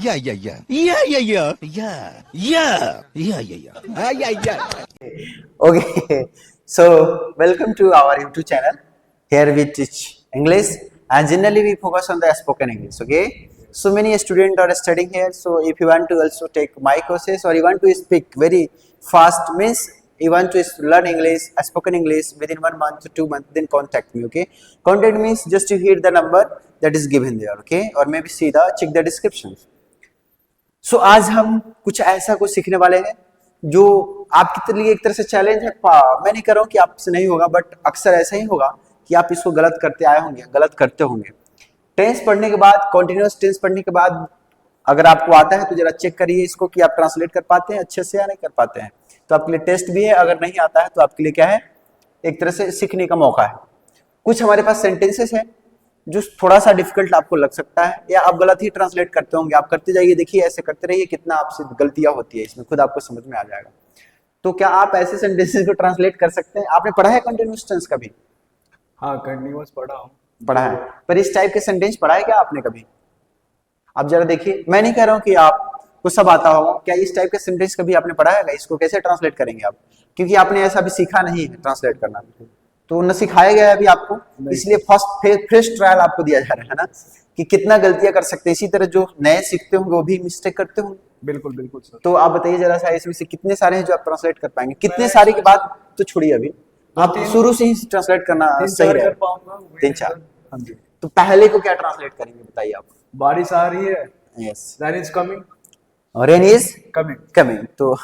Yeah, yeah, yeah. Yeah, yeah, yeah. Yeah. Yeah. Yeah, yeah, yeah. Yeah, yeah. Okay, so welcome to our YouTube channel. Here we teach English and generally we focus on the spoken English. Okay, so many students are studying here. So if you want to also take my courses or you want to speak very fast, means you want to learn English, spoken English within 1 month to 2 months, then contact me. Okay, contact means just you hit the number that is given there. Okay, or maybe see the check the description. सो आज हम कुछ ऐसा कुछ सीखने वाले हैं जो आपके लिए एक तरह से चैलेंज है। मैं नहीं कर रहा हूँ कि आपसे नहीं होगा, बट अक्सर ऐसा ही होगा कि आप इसको गलत करते आए होंगे, गलत करते होंगे। टेंस पढ़ने के बाद, कॉन्टिन्यूअस टेंस पढ़ने के बाद अगर आपको आता है तो जरा चेक करिए इसको कि आप ट्रांसलेट कर पाते हैं अच्छे से या नहीं कर पाते हैं। तो आपके लिए टेस्ट भी है, अगर नहीं आता है तो आपके लिए क्या है, एक तरह से सीखने का मौका है। कुछ हमारे पास सेंटेंसेस है जो थोड़ा सा डिफिकल्ट आपको लग सकता है या आप गलत ही ट्रांसलेट करते होंगे। आप करते जाइए, देखिए ऐसे करते रहिए, कितना आपसे गलतियां होती है इसमें खुद आपको समझ में आ जाएगा। तो क्या आप ऐसे सेंटेंसेस को ट्रांसलेट कर सकते हैं? आपने पढ़ा है कंटिन्यूअस टेंस कभी? हाँ, कंटिन्यूअस पढ़ा हूँ। पढ़ा है, पर इस टाइप के सेंटेंस पढ़ा है क्या आपने कभी? आप जरा देखिए, मैं नहीं कह रहा हूँ कि आपको सब आता होगा, क्या इस टाइप के सेंटेंस कभी आपने पढ़ा है? इसको कैसे ट्रांसलेट करेंगे आप? क्योंकि आपने ऐसा भी सीखा नहीं है ट्रांसलेट करना, तो न सिखाया गया है अभी आपको, इसलिए फ्रेश ट्रायल आपको दिया जा रहा है ना, कि कितना गलतियां कर सकते हैं। इसी तरह जो नए सीखते होंगे वो भी मिस्टेक करते होंगे। बिल्कुल बिल्कुल सर। तो आप बताइए जरा सा, इसमें से कितने सारे हैं जो आप ट्रांसलेट कर पाएंगे? कितने सारे के बाद तो छोड़िए, अभी आप शुरू से ही ट्रांसलेट करना सही रहेगा। 3-4। हाँ जी। तो पहले को क्या ट्रांसलेट करेंगे बताइए आप? बारिश आ रही है। Yes. Rain is coming. Rain is coming. Coming, तो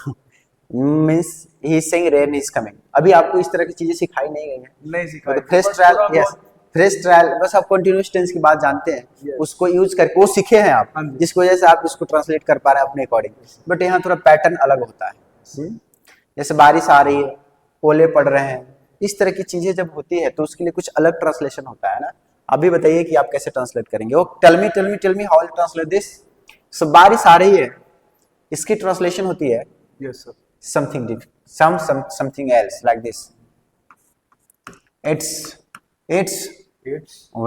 means he is saying rain is coming. अभी आपको इस तरह की चीजें सिखाई नहीं गई हैं, नहीं सिखाई। Fresh trial, yes fresh trial, बस आप कंटिन्यूअस टेंस की बात जानते हैं, Yes. उसको यूज करके वो सीखे हैं आप, जिसकी वजह से आप इसको ट्रांसलेट कर पा रहे हैं अपने अकॉर्डिंग। बट यहाँ थोड़ा पैटर्न अलग होता है। जैसे बारिश आ रही है, ओले पड़ रहे हैं, इस तरह की चीजें जब होती है तो उसके लिए कुछ अलग ट्रांसलेशन होता है ना। अभी बताइए कि आप कैसे ट्रांसलेट करेंगे। वो tell me how will translate this. So बारिश आ रही है, इसकी ट्रांसलेशन होती है yes sir. something else like this. It's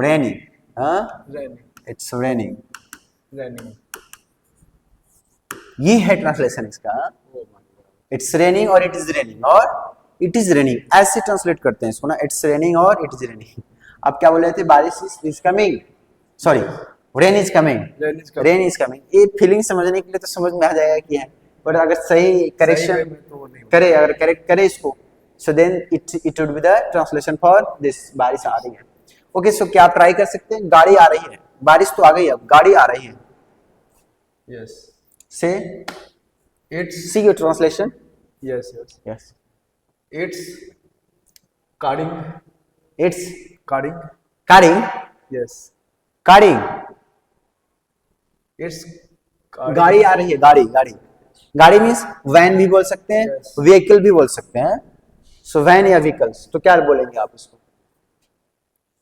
raining. It's raining. ये है ट्रांसलेशन इसका। It's raining और it is raining और it is raining, ऐसे ट्रांसलेट करते हैं इसको ना। It's raining और it is raining। आप क्या बोल रहे थे? बारिश is coming, sorry rain is coming। rain is coming, ये फीलिंग समझने के लिए तो समझ में आ जाएगा कि है, बट अगर सही करेक्शन करे, अगर करेक्ट करे इसको, so then it would be the translation for this. बारिश आ रही है। ओके, सो क्या आप ट्राई कर सकते हैं? गाड़ी आ रही है, बारिश तो आ गई, अब गाड़ी आ रही है। यस। से it's see your translation. Yes yes yes. It's carding. It's carding. Carrying. Yes. Carrying. It's गाड़ी आ रही है, गाड़ी गाड़ी मीन्स वैन भी बोल सकते हैं, Yes. व्हीकल भी बोल सकते हैं। सो वैन या व्हीकल्स, तो क्या बोलेंगे आप इसको?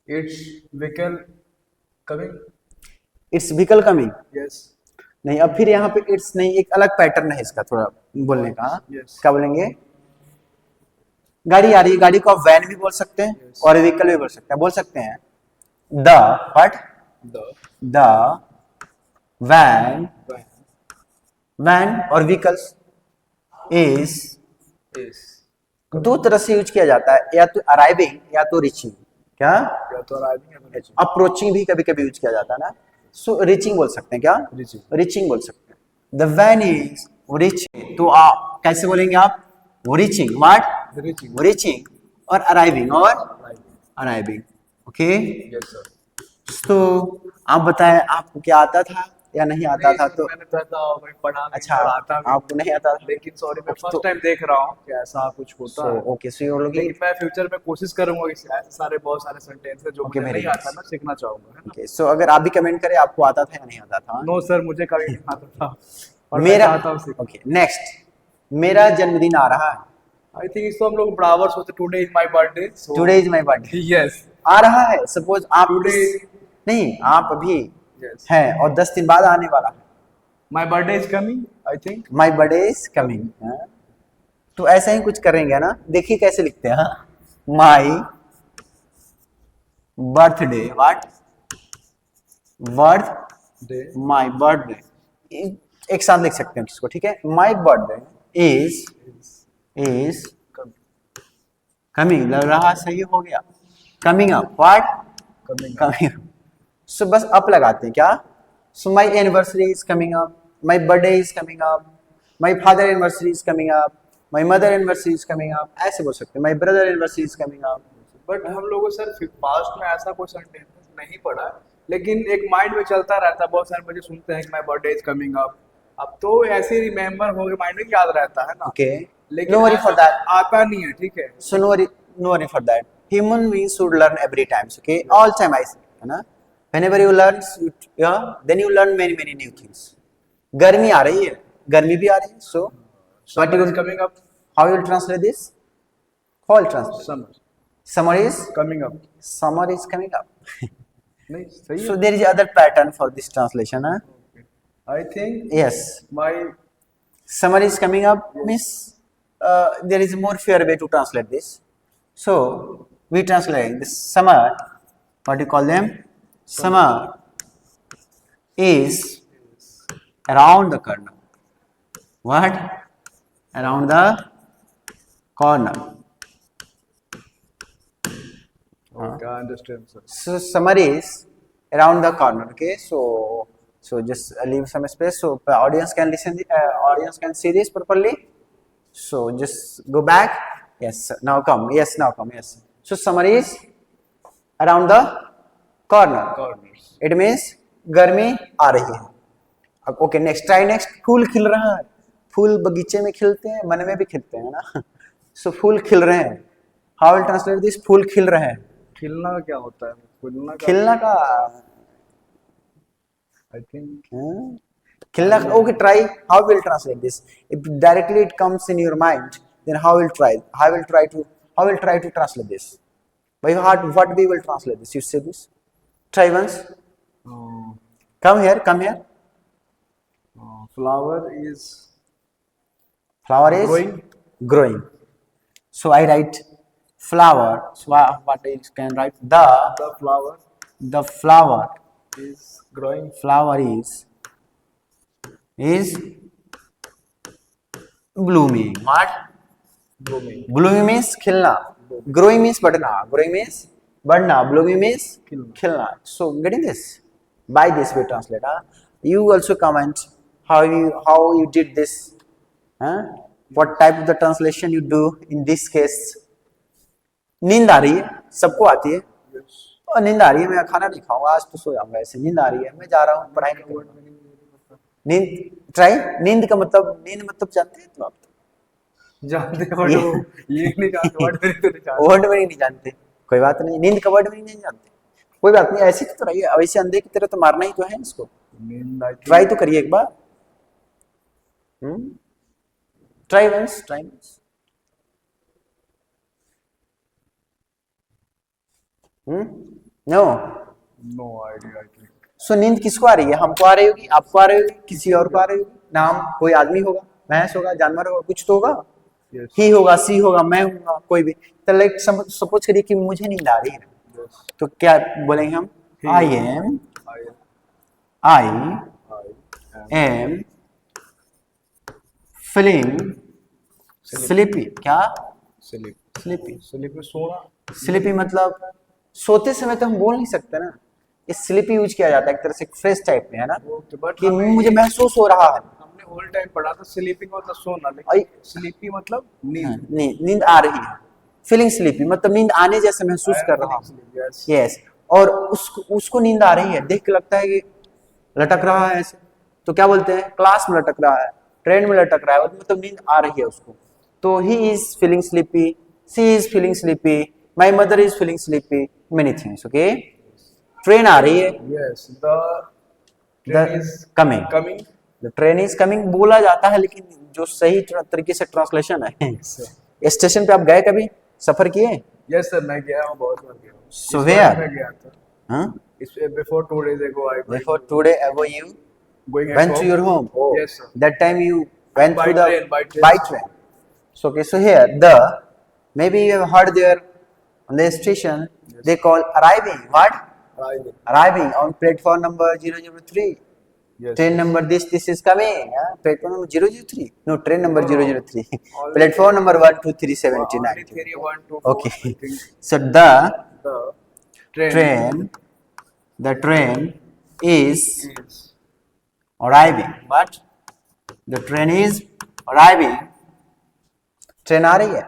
It's vehicle coming. It's vehicle coming. Yes. नहीं, अब फिर यहाँ पे इट्स नहीं, एक अलग पैटर्न है इसका थोड़ा बोलने का। Yes. क्या बोलेंगे? गाड़ी आ रही है, गाड़ी को आप वैन भी बोल सकते हैं Yes. और व्हीकल भी बोल सकते हैं। The what? द वैन और व्हीकल्स इज दो तरह से यूज किया जाता है, या तो अराइविंग या तो रीचिंग। क्या? या तो अराइविंग या तो रीचिंग। अप्रोचिंग भी कभी कभी यूज किया जाता है ना। सो रीचिंग बोल सकते हैं। क्या? रीचिंग बोल सकते हैं। द वैन इज रीचिंग, तो आप कैसे बोलेंगे आप? Reaching what? रीचिंग और अराइविंग ओके। Yes sir. तो आप बताएं, आपको क्या आता था या नहीं आता था? तो मैंने पढ़ा नहीं, अच्छा, पढ़ाता भी, आपको नहीं आता था, लेकिन सॉरी मैं तो- फर्स्ट टाइम देख रहा हूँ कि ऐसा कुछ होता है। ओके, सो यू आर लेकिन मैं फ्यूचर में कोशिश करूंगा कि ऐसे बहुत सारे सेंटेंस है जो Okay, मुझे very नहीं आता, nice. मैं सीखना चाहूंगा, है ना? ओके, सो अगर आप भी कमेंट करें आपको आता था या नहीं आता था। नो सर, मुझे कभी नहीं आता था और मेरा मैं चाहता हूँ सीखना। ओके, नेक्स्ट, मेरा जन्मदिन आ रहा है। आई थिंक इसको हम लोग बराबर सोचते, today is my birthday. Today is my birthday. Yes. आ रहा है, सपोज आप Today- नहीं, आप अभी यस। हैं और 10 दिन बाद आने वाला है। My birthday is coming, I think. My birthday is coming. तो ऐसा ही कुछ करेंगे ना। देखिए कैसे लिखते हैं। My birthday what? Birthday, my birthday एक साथ लिख सकते हैं किसको, ठीक है। माई बर्थडे इज कमिंग, लग रहा सही हो गया, coming up, what, coming up. So बस अप लगाते हैं क्या। So my anniversary is coming up, my birthday is coming up, my father anniversary is coming up, my mother anniversary is coming up, ऐसे बोल सकते हैं। My brother anniversary is coming up. But हम लोगों sir past में ऐसा कोई sentence नहीं पढ़ा है, लेकिन एक माइंड में चलता रहता है, बहुत सारे बच्चे सुनते हैं कि my birthday is coming up, अब तो ऐसे रिमेम्बर हो गए, माइंड में याद रहता है ना। ओके, लेकिन नो वरी फॉर ऐसा दैट, आता नहीं है, ठीक है। so no worry for that. Human beings should learn every time, okay, all time I say, है ना। Whenever you learn, yeah, then you learn many new things. गर्मी आ रही है, गर्मी भी आ रही है, so what you will coming up, how you will translate this? How will translate? Summer Summer is coming up, coming up. नहीं सही So there is other pattern for this translation, huh? I think Yes, my summer is coming up means there is a more fair way to translate this. So we translate this summer. What do you call them? Summer is around the corner. What? Around the corner. Okay I understand sir. So summer is around the corner. Okay. So just leave some space so audience can listen. Audience can see this properly. So just go back. Yes. Now come. Yes. Now come. Yes. So summer is around the corner. Corners, It means गर्मी आ रही है। अब okay next, try next. फूल खिल रहा है, फूल बगीचे में खिलते हैं, मन में भी खिलते हैं ना। सो फूल खिल रहे हैं, हाउ विल ट्रांसलेट दिस? फूल खिल रहे हैं। खिलना का क्या होता है? खिलना का खिलना का आई थिंक खिलना, okay, try, how will translate this? If directly it comes in your mind, then how will try to translate this? By heart, what we will translate this? You say this, try once. Come here. Flower is Flower is growing. So I write flower. So what I can write? The flower The flower is growing, is blooming. What? Blooming, Blooming means खिलना. Growing means बढ़ना. Blooming means खिलना. So getting this? By this we translate. You also comment how you did this. What type of the translation you do in this case? नींद आ रही है, सबको आती है। और नींद आ रही है, मैं खाना नहीं खाऊंगा आज, तो सो जाऊंगा। ऐसे नींद आ रही है, मैं जा रहा हूँ पढ़ाई नहीं करूंगा। नींद, ट्राई। नींद मतलब जानते हैं तो आप तो जानते हो ये नहीं जानते, वर्ड में तो नहीं जानते। वर्ड में नहीं जानते, कोई बात नहीं। नींद का वर्ड में नहीं जानते, कोई बात नहीं। ऐसी तो रहिए, वैसे अंधे की तरह तो मारना ही तो है इसको। नींद आई ट्राई तो करिए एक बार। Try once. No no idea I think. So नींद किसको आ रही है? हमको आ रही होगी, आपको आ रही होगी, किसी और को आ रही होगी। नाम कोई आदमी होगा, भैंस होगा, जानवर होगा, कुछ तो होगा। ही होगा, सी होगा, मैं होगा, कोई भी। तो लाइक सपोज करिए कि मुझे नींद आ रही है, तो क्या बोलेंगे हम? I am feeling sleepy. क्या? स्लीप में सोना। स्लीपी मतलब सोते समय तो हम बोल नहीं सकते ना, इस स्लीपी यूज किया जाता है एक तरह से फ्रेश टाइप में, है ना, बट कि मुझे महसूस हो रहा है। हमने होल टाइम पढ़ा था स्लीपिंग मतलब सोना, लेकिन स्लीपी मतलब नींद। नींद आ रही है, फीलिंग स्लीपी मतलब नींद आने जैसे महसूस कर रहा हूँ। यस, और उसको नींद आ रही है, देख के लगता है कि लटक रहा है ऐसे, तो क्या बोलते हैं? क्लास में लटक रहा है, ट्रेन में लटक रहा है, मतलब नींद आ रही है उसको। तो he is feeling sleepy, she is feeling sleepy, my mother is feeling sleepy, many things. Okay, train आ रही है, yes, the train is coming, the train is coming बोला जाता है, लेकिन जो सही तरीके से ट्रांसलेशन है, स्टेशन पे आप गए कभी, सफर किए? यस सर, मैं गया हूँ, बहुत बार गया हूँ। So where? मैं गया था। हाँ? Before 2 days ago, Before 2 days ago, you going went to your home. Oh, Yes, sir. that time you went By through the train, by train. So okay, so here maybe you have heard there on the station they call arriving. What? Arriving. Arriving on platform number 003. Yes. Train number this is coming. Platform number 003. No, train number No, no. 003. Only- Platform number 1, 2, 3, 7, Only 9. 3, 1, 2, 4. Okay. I think So the the train is is arriving. What? The train is arriving. Train आ रही है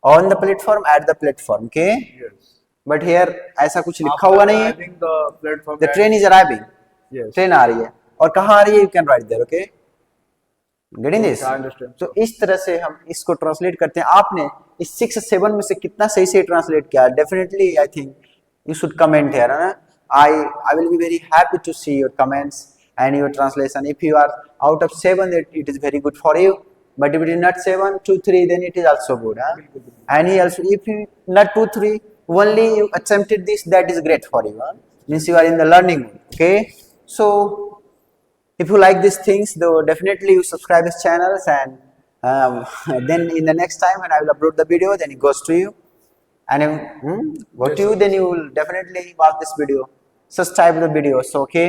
on the platform at the platform okay yes. But here ऐसा कुछ लिखा हुआ नहीं है I think the platform. The train is arriving Yes. Train आ रही है और कहाँ आ रही है you can write there okay getting this I understand. तो इस तरह से हम इसको ट्रांसलेट करते हैं आपने इस 6 7 में से कितना सही से ट्रांसलेट किया definitely I think you should comment here है ना I will be very happy to see your comments and your translation if you are out of 7 it is very good for you but if it is not 7 2 3 then it is also good huh? And he also if you not 2 3 only you attempted this that is great for you huh? Means you are in the learning mode okay so if you like these things though definitely you subscribe this channels and then in the next time when I will upload the video then it goes to you and go to you then you will definitely watch this video subscribe the video so okay